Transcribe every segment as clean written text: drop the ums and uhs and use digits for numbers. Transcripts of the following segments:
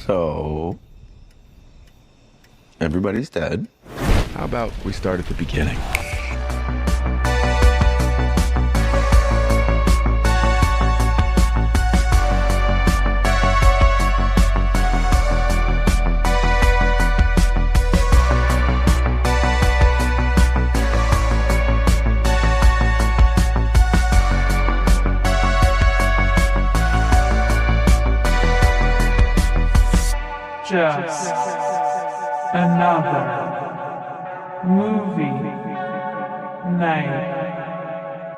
So, everybody's dead. How about we start at the beginning? Just another movie night.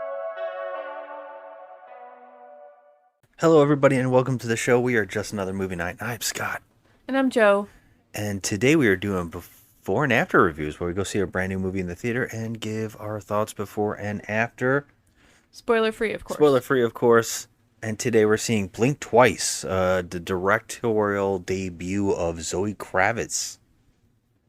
Hello, everybody, and welcome to the show. We are Just Another Movie Night. I'm Scott. And I'm Joe. And today we are doing before and after reviews where we go see a brand new movie in the theater and give our thoughts before and after. Spoiler free, of course. Spoiler free, of course. And today we're seeing Blink Twice, the directorial debut of Zoë Kravitz.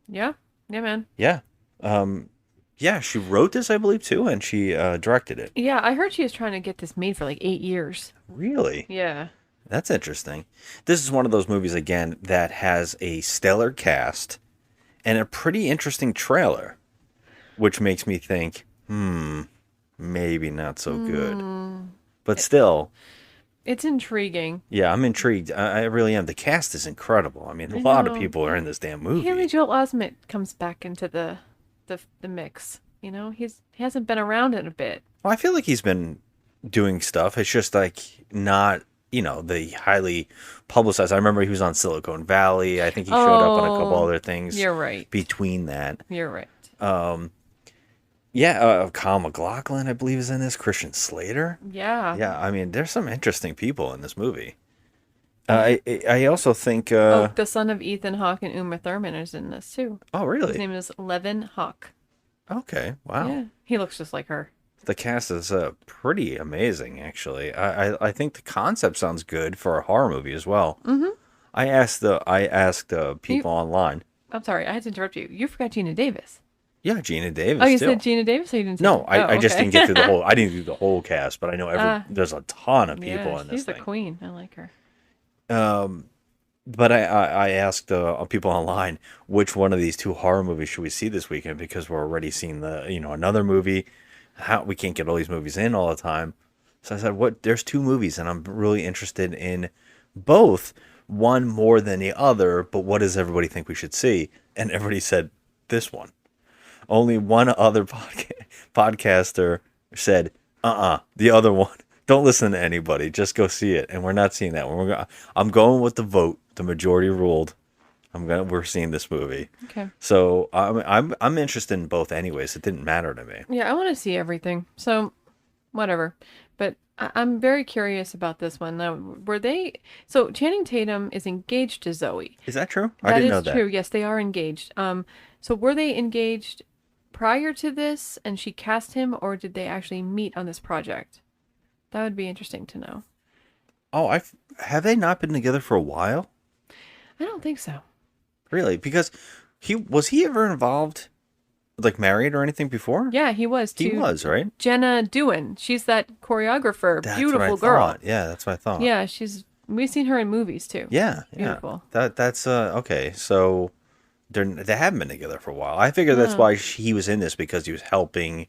Yeah, man. Yeah. Yeah, she wrote this, I believe, too, and she directed it. Yeah, I heard she was trying to get this made for like 8 years. Really? Yeah. That's interesting. This is one of those movies, again, that has a stellar cast and a pretty interesting trailer, which makes me think, maybe not so good. But still... It's intriguing. Yeah, I'm intrigued. I really am. The cast is incredible. I mean, a lot of people are in this damn movie. Haley Joel Osment comes back into the mix. You know, he hasn't been around in a bit. Well, I feel like he's been doing stuff. It's just like not, the highly publicized. I remember he was on Silicon Valley. I think he showed up on a couple other things. You're right. Between that. You're right. Yeah, Kyle MacLachlan, I believe, is in this. Christian Slater. Yeah. Yeah, I mean, there's some interesting people in this movie. I also think... the son of Ethan Hawke and Uma Thurman is in this, too. Oh, really? His name is Levin Hawke. Okay, wow. Yeah, he looks just like her. The cast is pretty amazing, actually. I think the concept sounds good for a horror movie as well. Mm-hmm. I asked people online. I'm sorry, I had to interrupt you. You forgot Gina Davis. Yeah, Gina Davis. Oh, you said Gina Davis, or you didn't say No, I just okay. didn't get through the whole. I didn't do the whole cast, but I know there's a ton of people in this she's thing. the queen. I like her. But I asked people online which one of these two horror movies should we see this weekend, because we're already seeing another movie. We can't get all these movies in all the time. So I said, there's two movies, and I'm really interested in both. One more than the other, but what does everybody think we should see? And everybody said this one. Only one other podcaster said, the other one. Don't listen to anybody. Just go see it. And we're not seeing that one. I'm going with the vote. The majority ruled. We're seeing this movie. Okay. So I'm interested in both anyways. It didn't matter to me. Yeah, I want to see everything. So, whatever. But I'm very curious about this one. Now, so Channing Tatum is engaged to Zoe. Is that true? I didn't know that. That is true. Yes, they are engaged. So were they engaged prior to this and she cast him, or did they actually meet on this project? That would be interesting to know. Oh, have they not been together for a while? I don't think so. Really? Because was he ever involved, like married or anything before? Yeah, he was too. He was, right? Jenna Dewan. She's that choreographer, That's beautiful what I girl. thought. Yeah, that's what I thought. Yeah, we've seen her in movies too. Yeah, beautiful. Yeah. That's okay. So they haven't been together for a while. I figure that's why he was in this, because he was helping,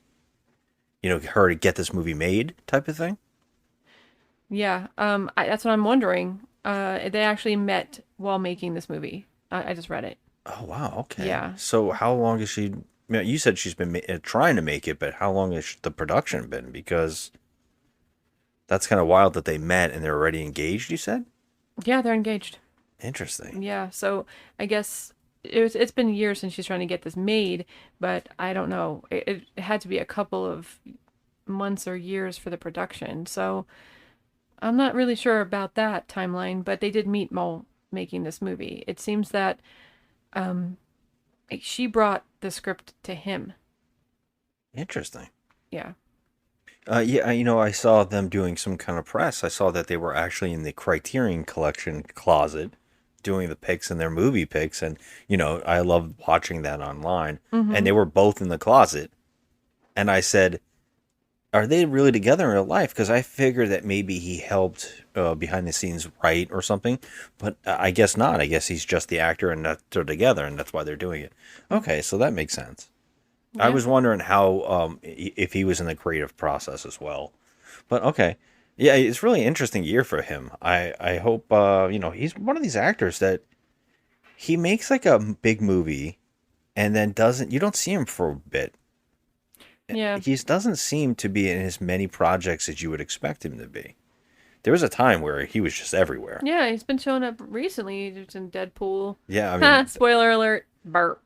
her to get this movie made, type of thing. Yeah. That's what I'm wondering. They actually met while making this movie. I just read it. Oh wow. Okay. Yeah. So how long has she? You said she's been trying to make it, but how long has the production been? Because that's kind of wild that they met and they're already engaged. You said. Yeah, they're engaged. Interesting. Yeah. So I guess it's been years since she's trying to get this made, but I don't know. It had to be a couple of months or years for the production. So I'm not really sure about that timeline, but they did meet while making this movie. It seems that she brought the script to him. Interesting. Yeah. Yeah, I saw them doing some kind of press. I saw that they were actually in the Criterion Collection closet doing the picks and their movie picks. And, I love watching that online. Mm-hmm. And they were both in the closet. And I said, are they really together in real life? Because I figured that maybe he helped behind the scenes write or something, but I guess not. I guess he's just the actor and that they're together and that's why they're doing it. Okay, so that makes sense. I Yeah. was wondering how if he was in the creative process as well, but okay, yeah, it's really interesting year for him. I hope he's one of these actors that he makes like a big movie and then doesn't you don't see him for a bit. Yeah. He doesn't seem to be in as many projects as you would expect him to be. There was a time where he was just everywhere. Yeah, he's been showing up recently. He was in Deadpool. Yeah, I mean, Spoiler alert. Burp.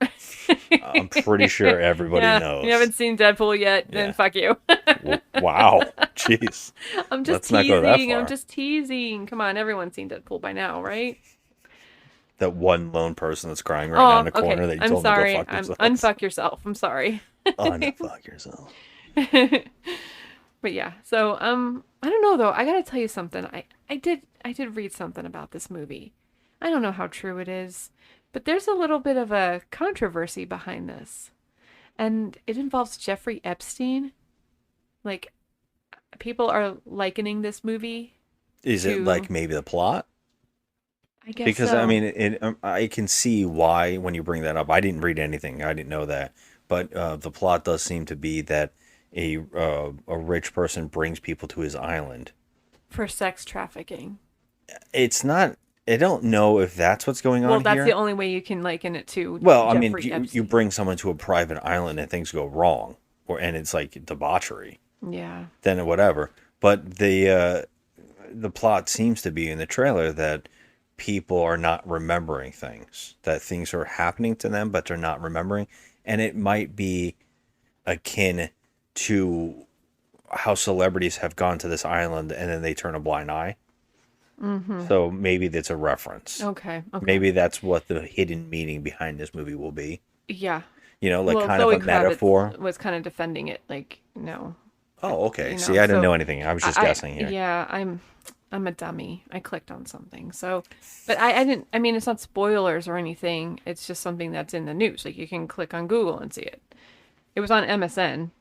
I'm pretty sure everybody Yeah, knows. you haven't seen Deadpool yet, Yeah. then fuck you. Wow, jeez. I'm just Let's not go that teasing. I'm far. just teasing. Come on, everyone's seen Deadpool by now, right? That one lone person that's crying right now in the corner that you I'm told sorry. them to go fuck I'm themselves. unfuck yourself. I'm sorry. Unfuck yourself. But yeah, so I don't know though. I gotta tell you something. I did read something about this movie. I don't know how true it is, but there's a little bit of a controversy behind this, and it involves Jeffrey Epstein. Like, people are likening this movie. Is it to- like maybe the plot? I guess Because so. I mean, I can see why when you bring that up. I didn't read anything. I didn't know that, but the plot does seem to be that a rich person brings people to his island. for sex trafficking. It's not. I don't know if that's what's going on Well, that's here. the only way you can liken it to. Well, I mean, Jeffrey you Epstein. bring someone to a private island and things go wrong, and it's like debauchery, Yeah. then whatever. But the plot seems to be in the trailer that people are not remembering things, that things are happening to them, but they're not remembering, and it might be akin to how celebrities have gone to this island and then they turn a blind eye. Mm-hmm. So maybe that's a reference. Okay. Okay. Maybe that's what the hidden meaning behind this movie will be. Yeah. You know, like Well, kind Zoe of a Kravitz metaphor. was kind of defending it, like, no. Oh, okay. You know, See, I didn't so know anything. I was just guessing here. Yeah, I'm a dummy. I clicked on something. So, but I didn't. I mean, it's not spoilers or anything. It's just something that's in the news. Like, you can click on Google and see it. It was on MSN.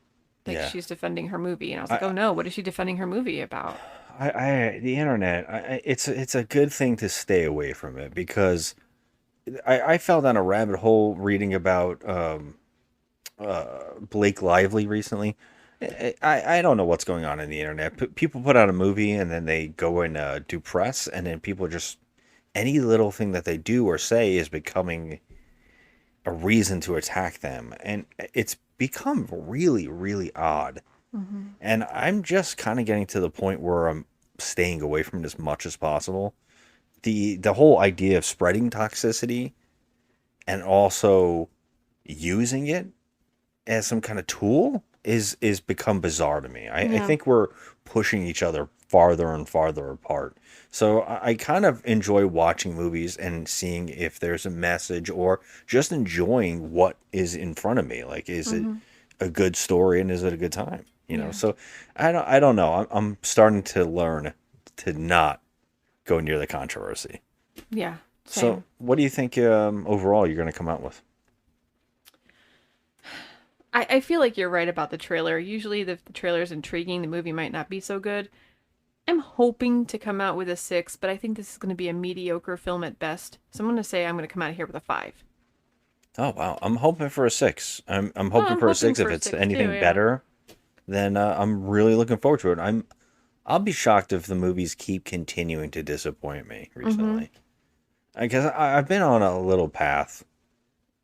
Like, Yeah. she's defending her movie, and I was like, oh no, what is she defending her movie about? The internet, it's a good thing to stay away from it because I fell down a rabbit hole reading about Blake Lively recently. I don't know what's going on in the internet. People put out a movie and then they go and do press, and then people just any little thing that they do or say is becoming a reason to attack them, and it's become really, really odd. And I'm just kind of getting to the point where I'm staying away from it as much as possible. The whole idea of spreading toxicity and also using it as some kind of tool is become bizarre to me. I Yeah. think we're pushing each other farther and farther apart. So I kind of enjoy watching movies and seeing if there's a message or just enjoying what is in front of me. Like, is it a good story and is it a good time? You know, Yeah. so I don't know. I'm starting to learn to not go near the controversy. Yeah. Same. So, what do you think overall you're going to come out with? I feel like you're right about the trailer. Usually, the trailer is intriguing. The movie might not be so good. I'm hoping to come out with a 6, but I think this is going to be a mediocre film at best. So I'm going to say I'm going to come out of here with a 5. Oh wow, I'm hoping for a 6. I'm hoping I'm for a hoping 6. If for a it's 6 anything too, yeah. better, then I'm really looking forward to it. I'll be shocked if the movies keep continuing to disappoint me recently. Because I've been on a little path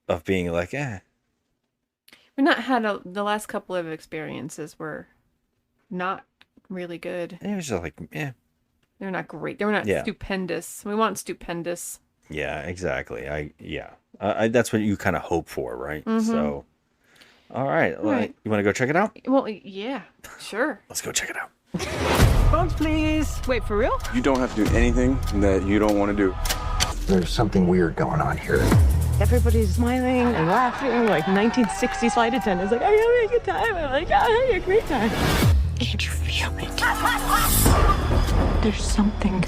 of being like, We've not had the last couple of experiences were not really good. it was just like, They're not great. They were not Yeah. stupendous. We want stupendous. yeah, exactly. That's what you kind of hope for, right? So, all right, well, Right. you want to go check it out? Well, yeah, sure. Let's go check it out. Phones, please. Wait, for real? You don't have to do anything that you don't want to do. There's something weird going on here. Everybody's smiling and laughing like 1960s flight attendants. Like, I'm having a good time. I'm like, I'm having a great time. Can't you feel it? There's something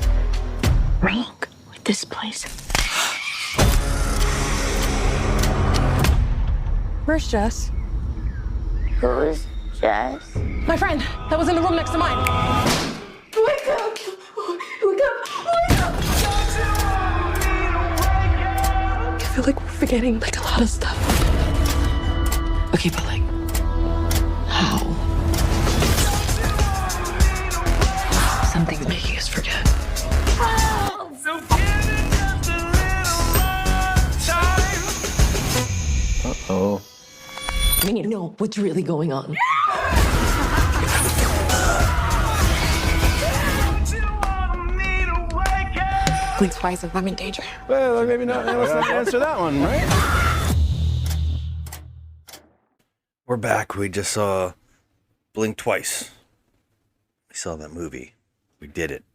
wrong with this place. Where's Jess? Who is Jess? My friend, that was in the room next to mine. Wake up! Wake up! Wake up! I feel like we're forgetting like a lot of stuff. Okay, but like, how? Something's making us forget. Uh-oh. We need to know what's really going on. Blink twice if I'm in danger. Well, maybe not. Let's not answer that one, right? We're back. We just saw Blink Twice. We saw that movie. We did it.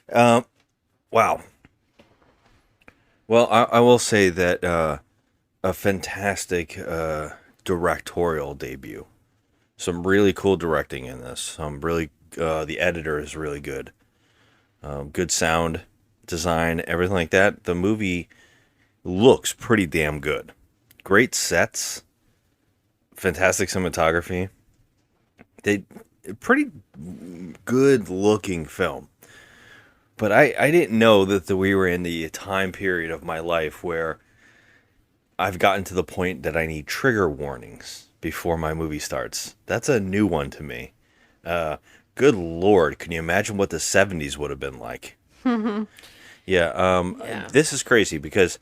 Wow. Well, I will say that a fantastic directorial debut. Some really cool directing in this. Some really, the editor is really good. Good sound design, everything like that. The movie looks pretty damn good. Great sets. Fantastic cinematography. Pretty good looking film. But I didn't know that we were in the time period of my life where I've gotten to the point that I need trigger warnings before my movie starts. That's a new one to me. Good Lord, can you imagine what the 70s would have been like? Yeah, this is crazy because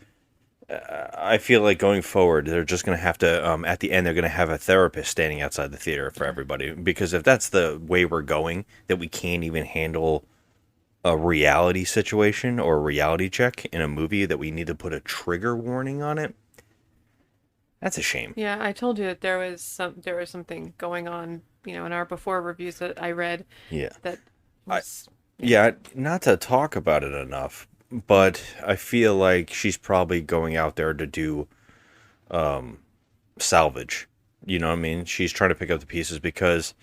I feel like going forward, they're just going to have to, at the end, they're going to have a therapist standing outside the theater for everybody. Because if that's the way we're going, that we can't even handle a reality situation or a reality check in a movie, that we need to put a trigger warning on it, that's a shame. Yeah, I told you that there was something going on, in our before reviews that I read. Yeah. That was, Yeah, not to talk about it enough, but I feel like she's probably going out there to do salvage. You know what I mean? She's trying to pick up the pieces because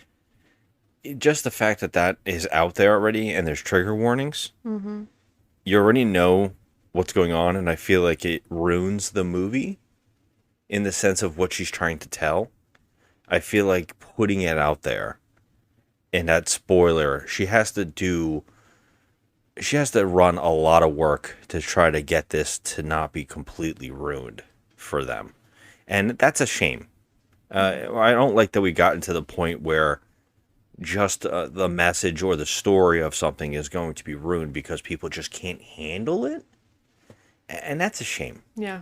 just the fact that is out there already and there's trigger warnings, you already know what's going on, and I feel like it ruins the movie in the sense of what she's trying to tell. I feel like putting it out there and that spoiler, she has to run a lot of work to try to get this to not be completely ruined for them. And that's a shame. I don't like that we got into the point where just the message or the story of something is going to be ruined because people just can't handle it. And that's a shame. yeah.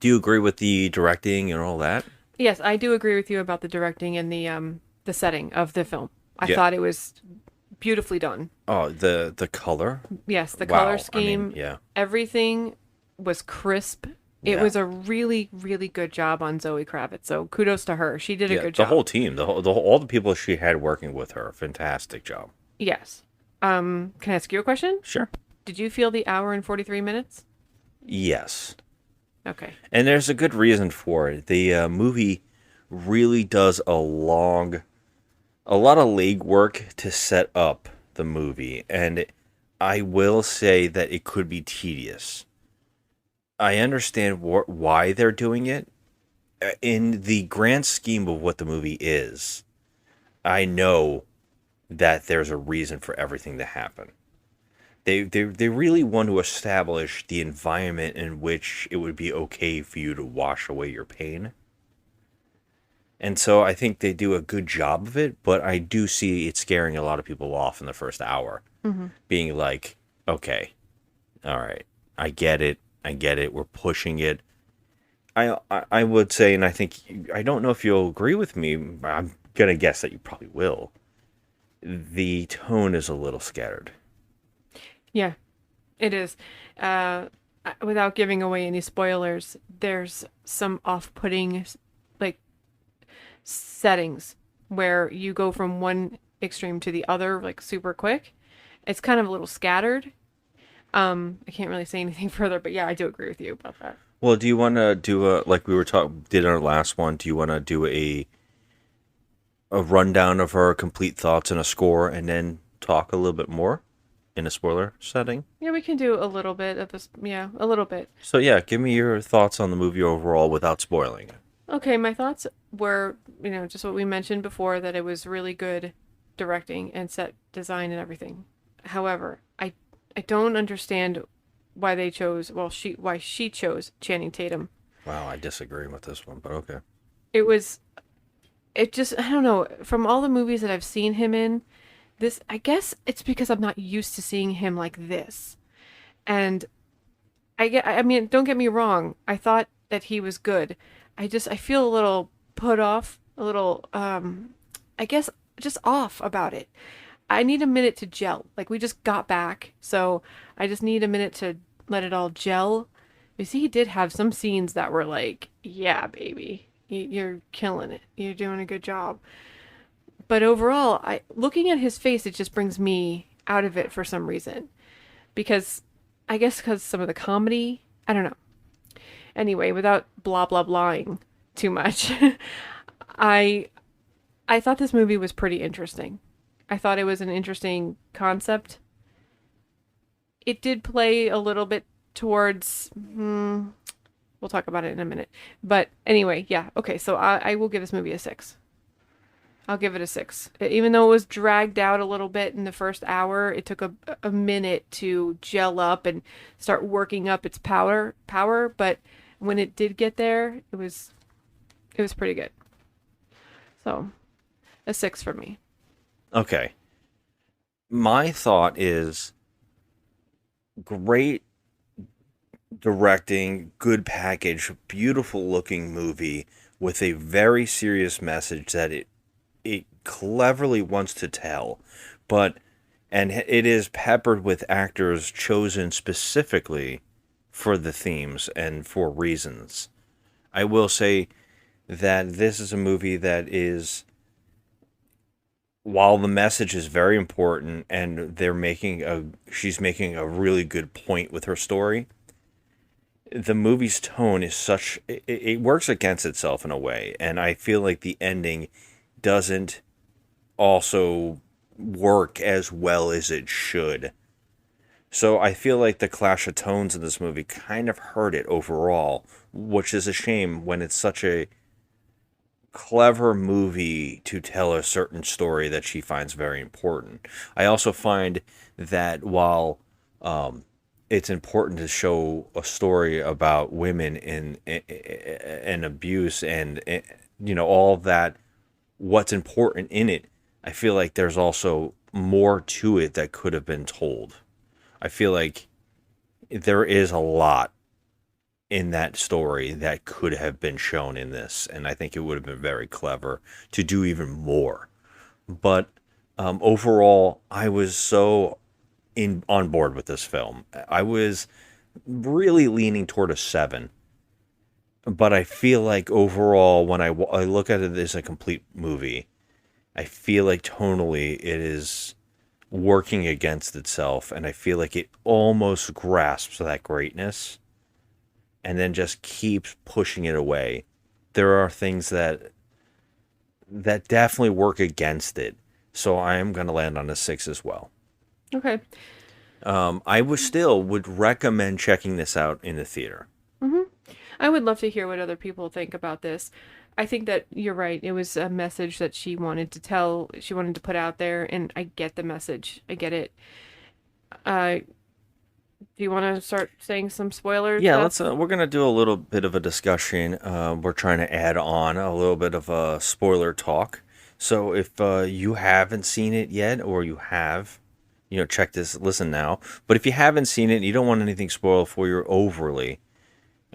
Do you agree with the directing and all that? Yes, I do agree with you about the directing and the setting of the film. I Yeah. thought it was beautifully done. Oh, the color? Yes, the Wow, color scheme, yeah. everything was crisp. It Yeah. was a really, really good job on Zoë Kravitz. So kudos to her. She did a Yeah, good the job. whole team, all the people she had working with her, fantastic job. Yes. Can I ask you a question? Sure. Did you feel the hour and 43 minutes? Yes. Okay. And there's a good reason for it. The movie really does a lot of legwork to set up the movie. And I will say that it could be tedious. I understand why they're doing it. In the grand scheme of what the movie is, I know that there's a reason for everything to happen. They really want to establish the environment in which it would be okay for you to wash away your pain. And so I think they do a good job of it, but I do see it scaring a lot of people off in the first hour. Being like, okay, all right, I get it, we're pushing it. I would say, and I don't know if you'll agree with me, but I'm going to guess that you probably will. The tone is a little scattered. Yeah, it is. Without giving away any spoilers, there's some off-putting like settings where you go from one extreme to the other like super quick. It's kind of a little scattered. I can't really say anything further, but yeah, I do agree with you about that. Well, do you want to do like we did in our last one? Do you want to do a rundown of her complete thoughts and a score, and then talk a little bit more in a spoiler setting? Yeah, we can do a little bit of this. Yeah, a little bit. So yeah, give me your thoughts on the movie overall without spoiling it. Okay, my thoughts were, just what we mentioned before, that it was really good directing and set design and everything. However, I don't understand why they chose, well, why she chose Channing Tatum. Wow, I disagree with this one, but okay. It was, it just, I don't know, from all the movies that I've seen him in, this, I guess it's because I'm not used to seeing him like this. And I mean, don't get me wrong. I thought that he was good. I feel a little put off, a little, I guess, just off about it. I need a minute to gel. Like, we just got back, so I just need a minute to let it all gel. You see, he did have some scenes that were like, yeah, baby, you're killing it. You're doing a good job. But overall, looking at his face, it just brings me out of it for some reason. Because, I guess because some of the comedy, I don't know. Anyway, without blah blah blahing too much, I I thought this movie was pretty interesting. I thought it was an interesting concept. It did play a little bit towards, we'll talk about it in a minute. But anyway, yeah, okay, so I will give this movie a 6. I'll give it a 6. Even though it was dragged out a little bit in the first hour, it took a minute to gel up and start working up its power, but when it did get there, it was pretty good. So, a 6 for me. Okay. My thought is great directing, good package, beautiful looking movie with a very serious message that it cleverly wants to tell, and it is peppered with actors chosen specifically for the themes and for reasons. I will say that this is a movie that is, while the message is very important and she's making a really good point with her story, the movie's tone is it works against itself in a way, and I feel like the ending doesn't also work as well as it should. So I feel like the clash of tones in this movie kind of hurt it overall, which is a shame when it's such a clever movie to tell a certain story that she finds very important. I also find that while it's important to show a story about women in abuse and all that, what's important in it, I feel like there's also more to it that could have been told. I feel like there is a lot in that story that could have been shown in this, and I think it would have been very clever to do even more. But overall, I was so on board with this film. I was really leaning toward a 7. But I feel like overall, when I look at it as a complete movie, I feel like tonally it is working against itself, and I feel like it almost grasps that greatness and then just keeps pushing it away. There are things that definitely work against it, so I am going to land on a 6 as well. Okay. I would recommend checking this out in the theater. Mm-hmm. I would love to hear what other people think about this. I think that you're right. It was a message that she wanted to tell, she wanted to put out there, and I get the message. I get it. Do you want to start saying some spoilers? Yeah, let's. We're gonna do a little bit of a discussion. We're trying to add on a little bit of a spoiler talk. So if you haven't seen it yet, or you have, check this. Listen now. But if you haven't seen it, and you don't want anything spoiled for you overly,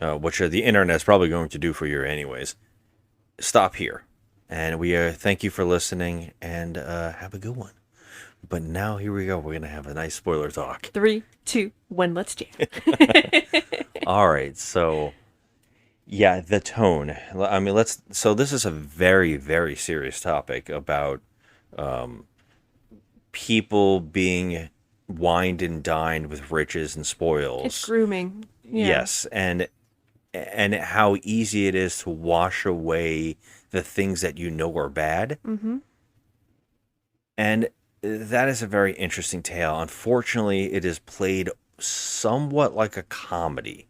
which the internet's probably going to do for you anyways, stop here. And we thank you for listening, and have a good one. But now here we go. We're going to have a nice spoiler talk. 3, 2, 1, let's jam. All right. So, yeah, the tone. I mean, so this is a very, very serious topic about people being wined and dined with riches and spoils. It's grooming. Yeah. Yes. And how easy it is to wash away the things that you know are bad. Mm-hmm. And that is a very interesting tale. Unfortunately, it is played somewhat like a comedy,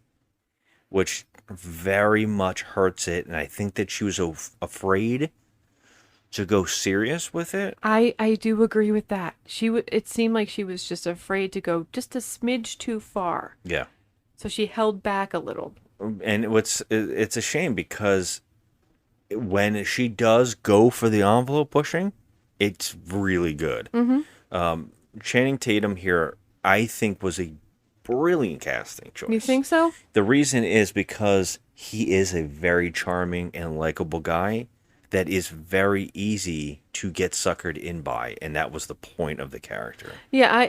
which very much hurts it, and I think that she was afraid to go serious with it. I do agree with that. It seemed like she was just afraid to go just a smidge too far. Yeah. So she held back a little. And it's a shame because when she does go for the envelope pushing, it's really good. Channing Tatum here, I think, was a brilliant casting choice. You think so? The reason is because he is a very charming and likable guy that is very easy to get suckered in by, and that was the point of the character. Yeah,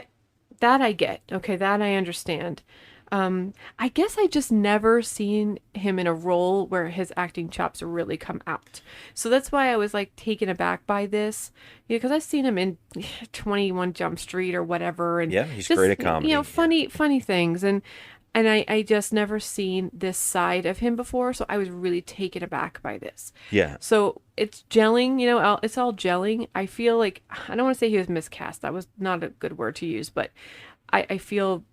I get. Okay, that I understand. I guess I just never seen him in a role where his acting chops really come out. So that's why I was like taken aback by this. Yeah, because I've seen him in 21 Jump Street or whatever, and Yeah, he's just, great at comedy. You know, funny things, and I just never seen this side of him before. So I was really taken aback by this. Yeah. So it's gelling, you know, it's all gelling. I feel like, I don't want to say he was miscast. That was not a good word to use, but I feel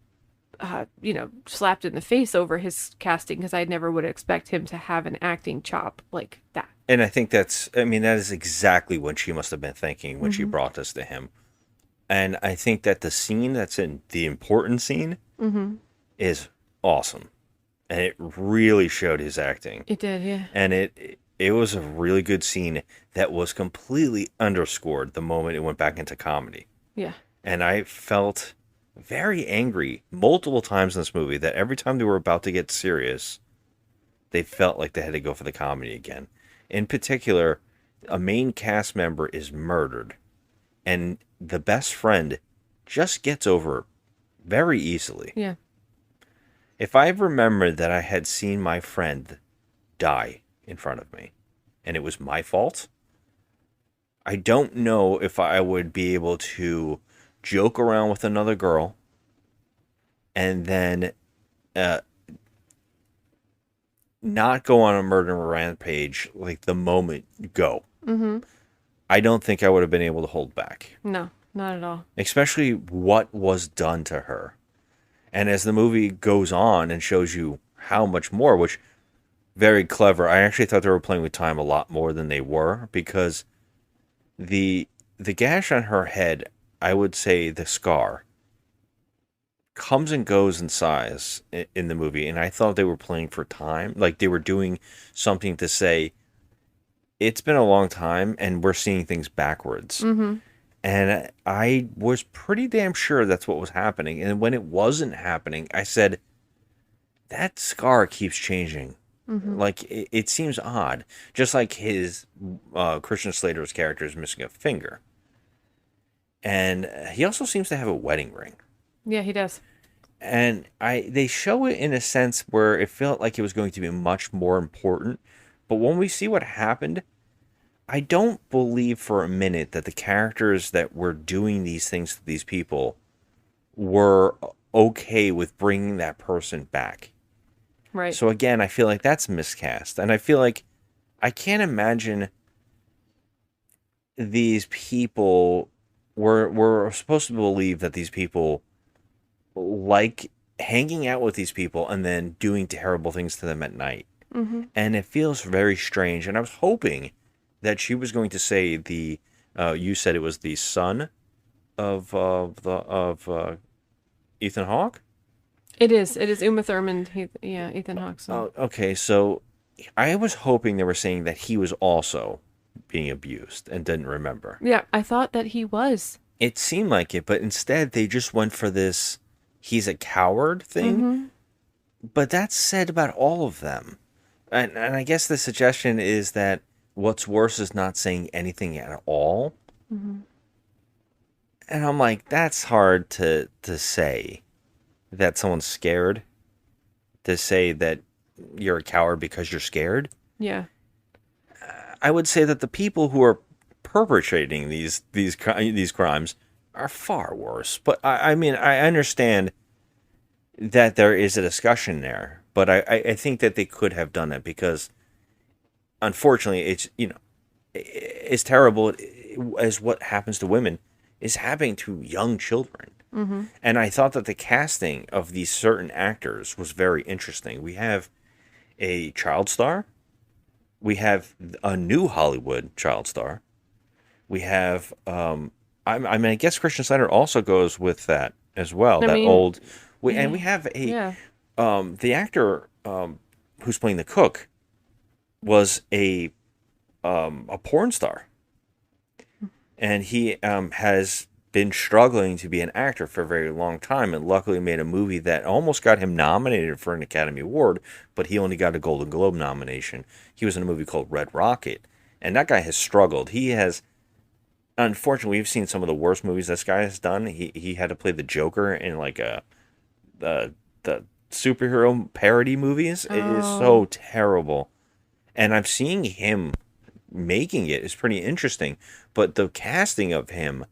you know, slapped in the face over his casting because I never would expect him to have an acting chop like that. And I think that is exactly what she must have been thinking when she brought this to him. And I think that the scene that's in the important scene is awesome. And it really showed his acting. It did, yeah. And it was a really good scene that was completely underscored the moment it went back into comedy. Yeah. And I felt very angry multiple times in this movie that every time they were about to get serious, they felt like they had to go for the comedy again. In particular, a main cast member is murdered, and the best friend just gets over very easily. Yeah. If I remembered that I had seen my friend die in front of me, and it was my fault, I don't know if I would be able to joke around with another girl and then not go on a murder rampage like the moment you go. I don't think I would have been able to hold back. No, not at all. Especially what was done to her. And as the movie goes on and shows you how much more, which very clever. I actually thought they were playing with time a lot more than they were, because the gash on her head, I would say the scar, comes and goes in size in the movie, and I thought they were playing for time, like they were doing something to say it's been a long time and we're seeing things backwards. And I was pretty damn sure that's what was happening. And when it wasn't happening, I said, that scar keeps changing. Like, it seems odd. Just like his Christian Slater's character is missing a finger. And he also seems to have a wedding ring. Yeah, he does. And they show it in a sense where it felt like it was going to be much more important. But when we see what happened, I don't believe for a minute that the characters that were doing these things to these people were okay with bringing that person back. Right. So again, I feel like that's miscast. And I feel like I can't imagine these people we're supposed to believe that these people like hanging out with these people and then doing terrible things to them at night. And it feels very strange. And I was hoping that she was going to say you said it was the son of Ethan Hawke? It is Uma Thurman. Ethan Hawke. So. Oh, okay, so I was hoping they were saying that he was also being abused and didn't remember. Yeah, I thought that he was. It seemed like it, but instead they just went for this he's a coward thing. But that's said about all of them. And I guess the suggestion is that what's worse is not saying anything at all. And I'm like, that's hard to say. That someone's scared, to say that you're a coward because you're scared. Yeah. I would say that the people who are perpetrating these crimes are far worse. But I mean, I understand that there is a discussion there, but I think that they could have done it because, unfortunately, it's terrible as what happens to women is happening to young children. And I thought that the casting of these certain actors was very interesting. We have a child star. We have a new Hollywood child star. We have, I guess Christian Slater also goes with that as well. And we have the actor who's playing the cook was a porn star, and he has been struggling to be an actor for a very long time, and luckily made a movie that almost got him nominated for an Academy Award, but he only got a Golden Globe nomination. He was in a movie called Red Rocket, and that guy has struggled. He has, unfortunately, we've seen some of the worst movies this guy has done. He had to play the Joker in like the superhero parody movies. It is so terrible, and I'm seeing him making it is pretty interesting, but the casting of him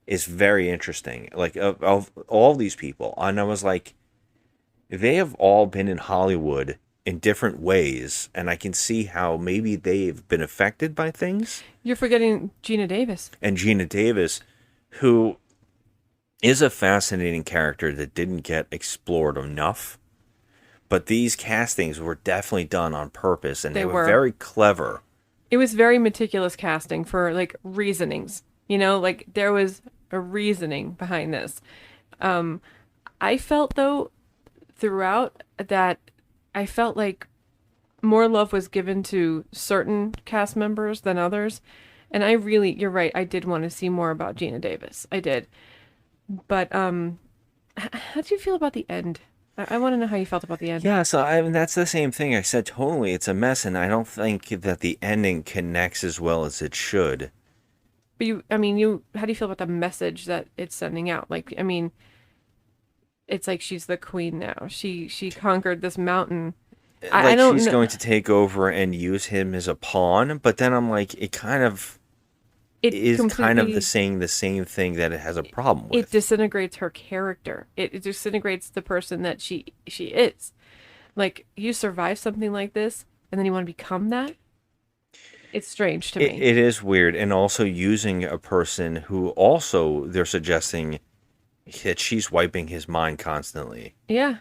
is very interesting. Like of all these people, and I was like, they have all been in Hollywood in different ways, and I can see how maybe they've been affected by things. You're forgetting Gina Davis. And Gina Davis, who is a fascinating character that didn't get explored enough, but these castings were definitely done on purpose, and they were very clever. It was very meticulous casting for like reasonings. Like there was a reasoning behind this. I felt though throughout that I felt like more love was given to certain cast members than others. And you're right, I did want to see more about Gina Davis. I did. But how do you feel about the end? I want to know how you felt about the end. Yeah, so that's the same thing. I said totally, it's a mess, and I don't think that the ending connects as well as it should. But how do you feel about the message that it's sending out? Like, it's like she's the queen now. She conquered this mountain. I don't know. She's going to take over and use him as a pawn, but then I'm like, it kind of is kind of saying the same thing that it has a problem with. It disintegrates her character. It disintegrates the person that she is. Like, you survive something like this, and then you want to become that? It's strange to me. It is weird. And also using a person who also they're suggesting that she's wiping his mind constantly. Yeah.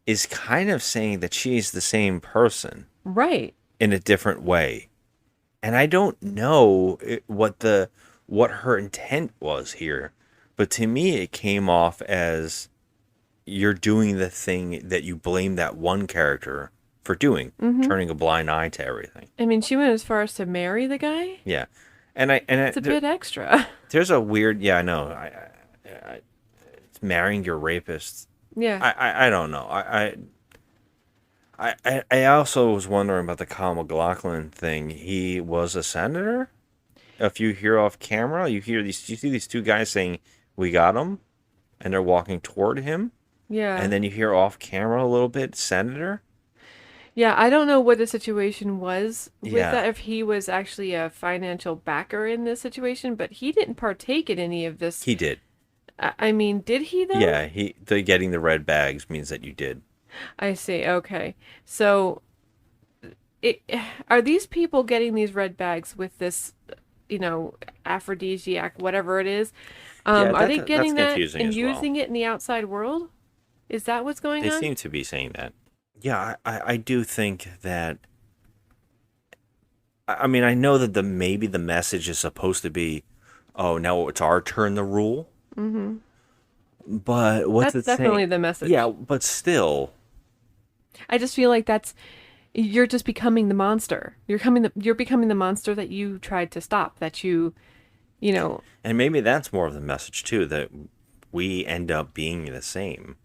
Is kind of saying that she's the same person. Right. In a different way. And I don't know what her intent was here. But to me, it came off as you're doing the thing that you blame that one character for doing, turning a blind eye to everything. I mean, she went as far as to marry the guy. Yeah, it's a bit extra. There's a weird, I know, it's marrying your rapist. Yeah, I don't know. I also was wondering about the Kyle MacLachlan thing. He was a senator. If you hear off camera, you see these two guys saying, "We got him," and they're walking toward him. Yeah, and then you hear off camera a little bit, senator. Yeah, I don't know what the situation was with that, if he was actually a financial backer in this situation, but he didn't partake in any of this. He did. I mean, did he though? Yeah, getting the red bags means that you did. I see. Okay. So are these people getting these red bags with this, aphrodisiac, whatever it is? Are they getting that and using it in the outside world? Is that what's going on? They seem to be saying that. Yeah, I do think that. I mean, I know that maybe the message is supposed to be, oh, now it's our turn to rule. Mm-hmm. But what's that's definitely the message. Yeah, but still, I just feel like you're just becoming the monster. You're becoming the monster that you tried to stop. That you know. And maybe that's more of the message too. That we end up being the same.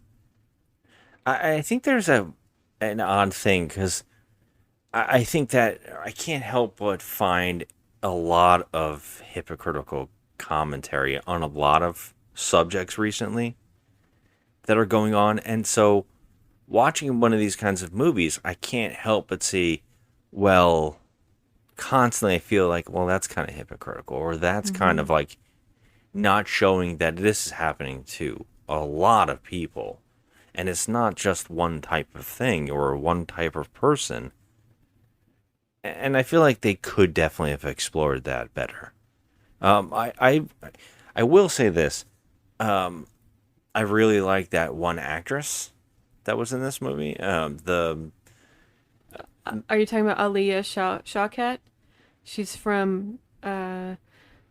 I think there's an odd thing because I think that I can't help but find a lot of hypocritical commentary on a lot of subjects recently that are going on. And so watching one of these kinds of movies, I can't help but see, well, constantly I feel like, well, that's kind of hypocritical, or that's kind of like not showing that this is happening to a lot of people. And it's not just one type of thing or one type of person. And I feel like they could definitely have explored that better. I will say this. I really like that one actress that was in this movie. Are you talking about Aaliyah Shawkat? She's from the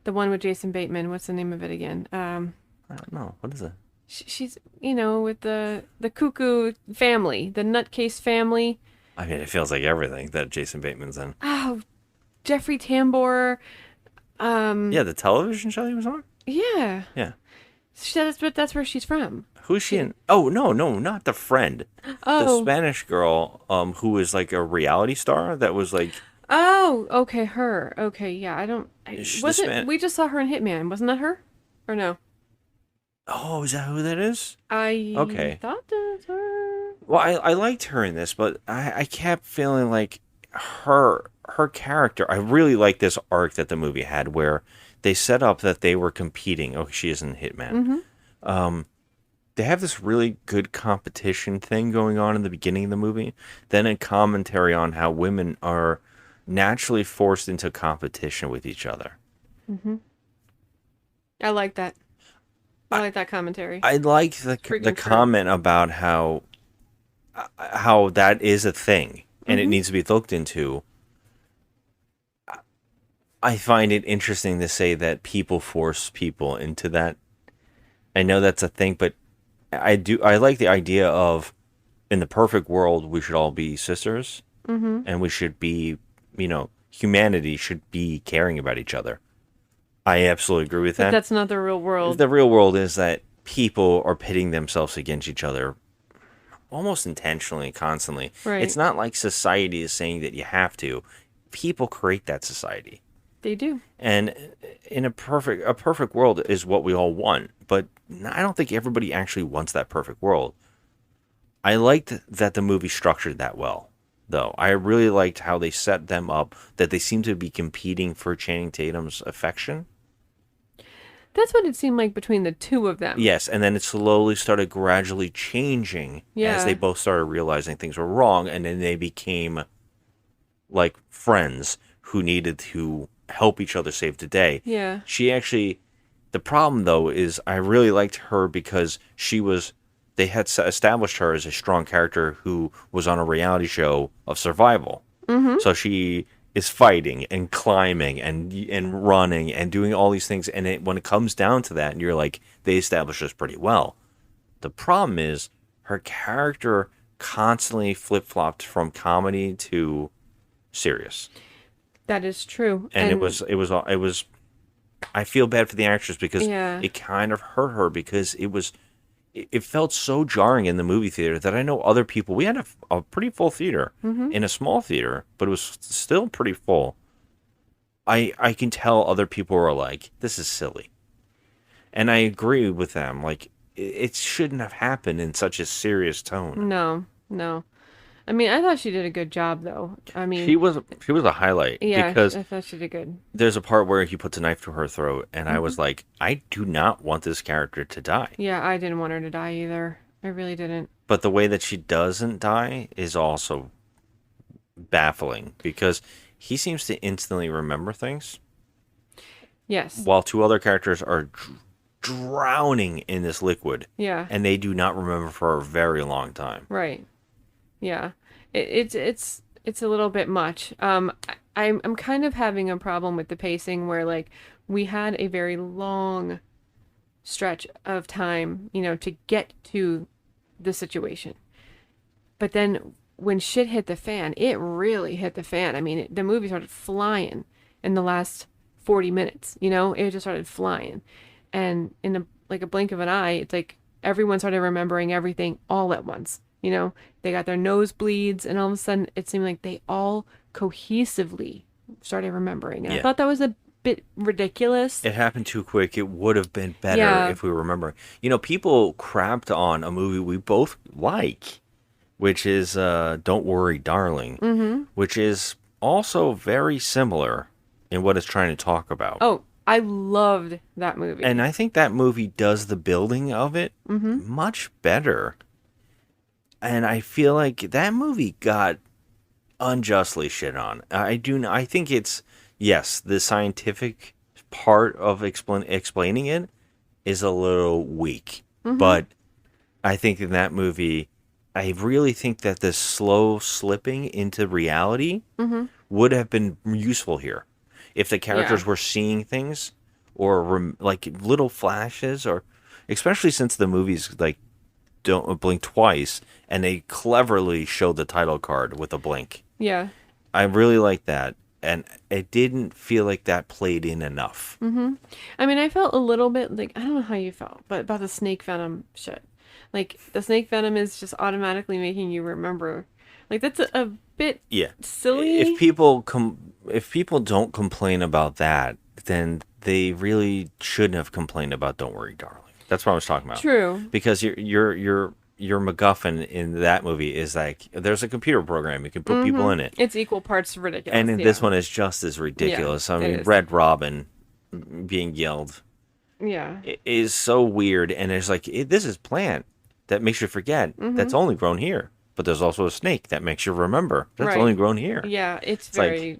one with Jason Bateman. What's the name of it again? I don't know. What is it? She's with the cuckoo family, the nutcase family. I mean, it feels like everything that Jason Bateman's in. Oh, Jeffrey Tambor. Yeah, the television show he was on? Yeah. Yeah. That's where she's from. Who's she in? Oh, no, not the friend. Oh. The Spanish girl who was like a reality star that was like... Oh, okay, her. Okay, yeah, we just saw her in Hitman. Wasn't that her? Or no? Oh, is that who that is? I thought that was her. Well, I liked her in this, but I kept feeling like her character... I really like this arc that the movie had where they set up that they were competing. Oh, she is in Hitman. Mm-hmm. They have this really good competition thing going on in the beginning of the movie. Then a commentary on how women are naturally forced into competition with each other. Mm-hmm. I like that. I like that commentary. I like the comment about how that is a thing and it needs to be looked into. I find it interesting to say that people force people into that. I know that's a thing, but I like the idea of in the perfect world we should all be sisters, and we should be, humanity should be caring about each other. I absolutely agree with that. But that's not the real world. The real world is that people are pitting themselves against each other almost intentionally, constantly. Right. It's not like society is saying that you have to. People create that society. They do. And in a perfect world is what we all want, but I don't think everybody actually wants that perfect world. I liked that the movie structured that well, though. I really liked how they set them up, that they seem to be competing for Channing Tatum's affection. That's what it seemed like between the two of them. Yes, and then it slowly started gradually changing as they both started realizing things were wrong, and then they became like friends who needed to help each other save the day. Yeah. The problem though is I really liked her because they had established her as a strong character who was on a reality show of survival. Mm-hmm. So she is fighting and climbing and running and doing all these things. And when it comes down to that, and you're like, they established this pretty well. The problem is her character constantly flip-flopped from comedy to serious. That is true. And it was I feel bad for the actress because it kind of hurt her because it felt so jarring in the movie theater that I know other people, we had a pretty full theater in a small theater, but it was still pretty full. I can tell other people were like, this is silly. And I agree with them. Like, it shouldn't have happened in such a serious tone. No. I mean, I thought she did a good job, though. I mean, she was a highlight. Yeah, because I thought she did good. There's a part where he puts a knife to her throat, and I was like, I do not want this character to die. Yeah, I didn't want her to die either. I really didn't. But the way that she doesn't die is also baffling because he seems to instantly remember things. Yes. While two other characters are drowning in this liquid. Yeah. And they do not remember for a very long time. Right. Yeah, it's a little bit much. I'm kind of having a problem with the pacing where like we had a very long stretch of time, to get to the situation, but then when shit hit the fan, it really hit the fan. I mean, the movie started flying in the last 40 minutes. It just started flying, and in a blink of an eye, it's like everyone started remembering everything all at once. They got their nosebleeds, and all of a sudden it seemed like they all cohesively started remembering. And I thought that was a bit ridiculous. It happened too quick. It would have been better if we were remembering. People crapped on a movie we both like, which is Don't Worry, Darling, which is also very similar in what it's trying to talk about. Oh, I loved that movie. And I think that movie does the building of it much better. And I feel like that movie got unjustly shit on. I think it's, yes, the scientific part of explaining it is a little weak. But I think in that movie, I really think that this slow slipping into reality would have been useful here. If the characters were seeing things or like little flashes, or especially since the movies like don't blink twice and they cleverly show the title card with a blink. Yeah. I really like that. And it didn't feel like that played in enough. Mm-hmm. I mean, I felt a little bit like, I don't know how you felt, but about the snake venom shit. Like, the snake venom is just automatically making you remember. Like, that's a bit silly. If people don't complain about that, then they really shouldn't have complained about Don't Worry, Darling. That's what I was talking about. True. Because your MacGuffin in that movie is like, there's a computer program, you can put people in it. It's equal parts ridiculous. And in this one is just as ridiculous. I mean, Red Robin being yelled is so weird. And it's like, this is plant that makes you forget. That's only grown here. But there's also a snake that makes you remember. That's only grown here. Yeah, it's a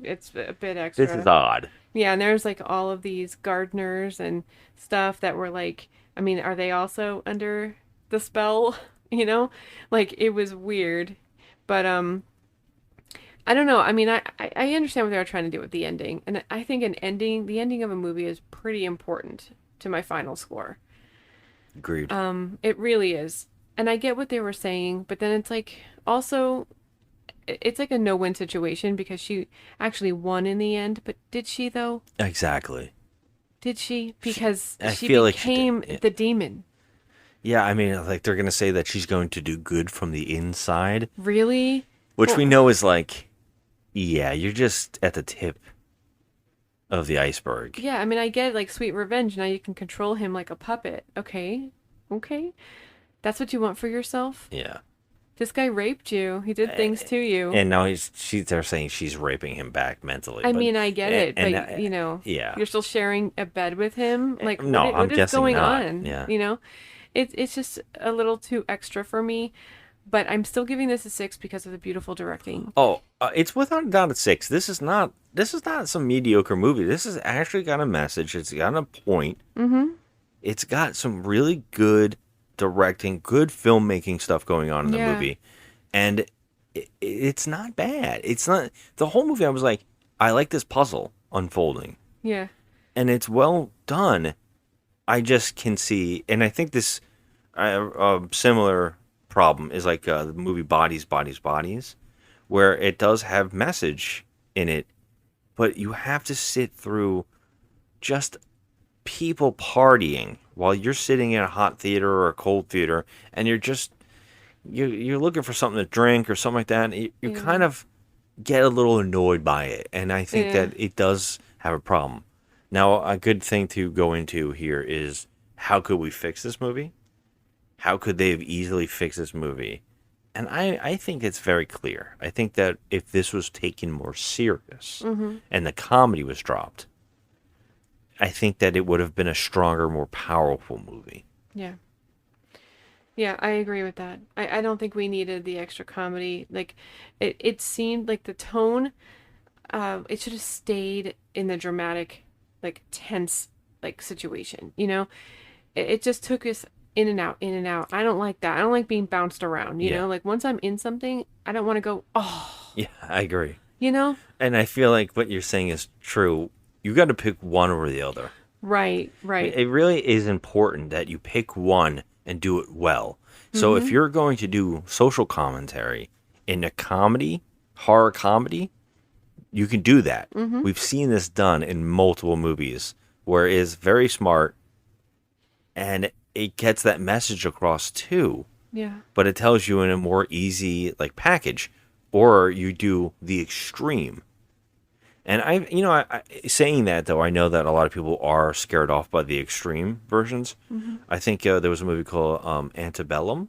bit extra. This is odd. Yeah, and there's like all of these gardeners and stuff that were like, I mean, are they also under the spell? You know, like, it was weird, but I don't know. I mean, I understand what they were trying to do with the ending, and I think the ending of a movie is pretty important to my final score. Agreed. It really is, and I get what they were saying, but then it's like also, it's like a no-win situation because she actually won in the end. But did she though? Exactly. Did she? Because she feel became like she did. the demon. Yeah, I mean, like, they're going to say that she's going to do good from the inside. Really? Which we know is like, yeah, you're just at the tip of the iceberg. Yeah, I mean, I get, like, sweet revenge. Now you can control him like a puppet. Okay. That's what you want for yourself? Yeah. This guy raped you. He did things to you. And now they're saying she's raping him back mentally. I mean, I get it, but, you know, yeah. You're still sharing a bed with him? Like, no, what I'm is guessing going not. on? Yeah. You know? It's just a little too extra for me, but I'm still giving this a 6 because of the beautiful directing. Oh, it's without a doubt a 6. This is not some mediocre movie. This has actually got a message. It's got a point. Mm-hmm. It's got some really good directing, good filmmaking stuff going on in the movie, and it's not bad. It's not the whole movie. I was like, I like this puzzle unfolding. Yeah, and it's well done. I just can see, and I think this similar problem is like the movie Bodies, where it does have message in it, but you have to sit through just people partying while you're sitting in a hot theater or a cold theater, and you're looking for something to drink or something like that. And you kind of get a little annoyed by it, and I think that it does have a problem. Now, a good thing to go into here is, how could we fix this movie? How could they have easily fixed this movie? And I think it's very clear. I think that if this was taken more serious and the comedy was dropped, I think that it would have been a stronger, more powerful movie. Yeah. Yeah, I agree with that. I don't think we needed the extra comedy. Like, it seemed like the tone, it should have stayed in the dramatic, like, tense, like, situation, you know? It just took us in and out, in and out. I don't like that. I don't like being bounced around, you know? Like, once I'm in something, I don't want to go, oh. Yeah, I agree. You know? And I feel like what you're saying is true. You got to pick one over the other. Right. It really is important that you pick one and do it well. So if you're going to do social commentary in a comedy, horror comedy, you can do that. We've seen this done in multiple movies where it is very smart and it gets that message across too. Yeah. But it tells you in a more easy like package, or you do the extreme. And I saying that though, I know that a lot of people are scared off by the extreme versions. I think there was a movie called Antebellum.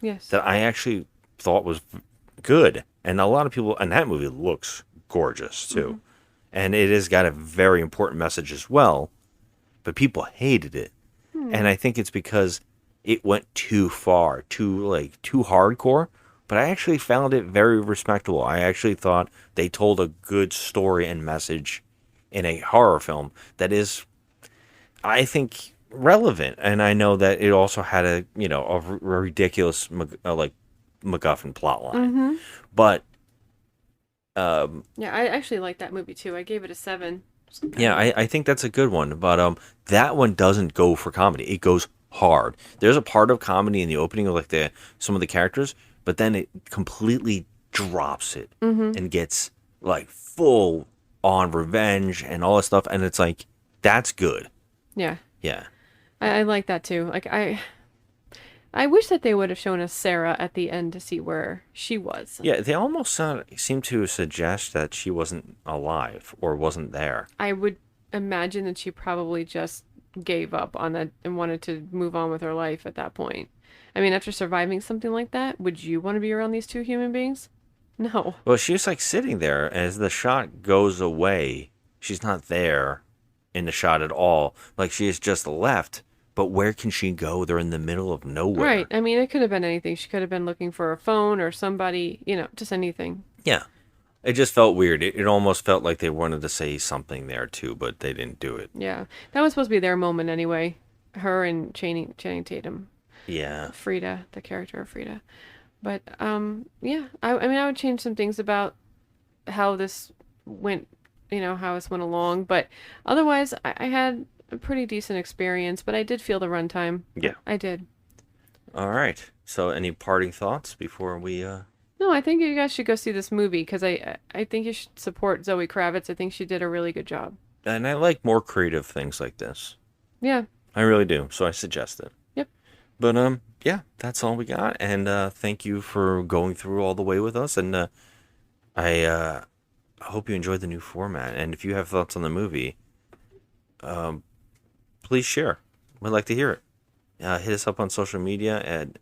Yes. That I actually thought was good, and a lot of people, and that movie looks gorgeous too, and it has got a very important message as well. But people hated it, and I think it's because it went too far, too hardcore. But I actually found it very respectable. I actually thought they told a good story and message in a horror film that is, I think, relevant. And I know that it also had a ridiculous MacGuffin plotline. But Yeah, I actually like that movie too. I gave it a 7. yeah, I think that's a good one. But that one doesn't go for comedy. It goes hard. There's a part of comedy in the opening of like some of the characters, but then it completely drops it and gets like full on revenge and all that stuff, and it's like that's good. Yeah. Yeah. I like that too. Like I wish that they would have shown us Sarah at the end to see where she was. Yeah, they almost seem to suggest that she wasn't alive or wasn't there. I would imagine that she probably just gave up on that and wanted to move on with her life at that point. I mean, after surviving something like that, would you want to be around these two human beings? No. Well, she's like sitting there as the shot goes away. She's not there in the shot at all. Like she has just left. But where can she go? They're in the middle of nowhere. Right. I mean, it could have been anything. She could have been looking for a phone or somebody, just anything. Yeah. It just felt weird. It almost felt like they wanted to say something there too, but they didn't do it. Yeah. That was supposed to be their moment anyway. Her and Channing Tatum. Yeah. Frida, the character of Frida. But, yeah. I mean, I would change some things about how this went, how this went along. But otherwise, I had a pretty decent experience, but I did feel the runtime. Yeah. I did. All right. So any parting thoughts before we... No, I think you guys should go see this movie because I think you should support Zoë Kravitz. I think she did a really good job. And I like more creative things like this. Yeah. I really do. So I suggest it. Yep. But, yeah, that's all we got. And thank you for going through all the way with us. And I hope you enjoyed the new format. And if you have thoughts on the movie... please share. We'd like to hear it. Hit us up on social media at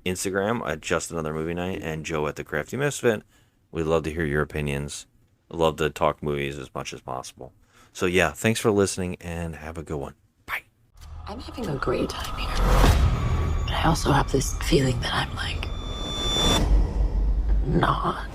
Instagram at Just Another Movie Night and Joe at The Crafty Misfit. We'd love to hear your opinions. I'd love to talk movies as much as possible. So yeah, thanks for listening and have a good one. Bye. I'm having a great time here. But I also have this feeling that I'm like not.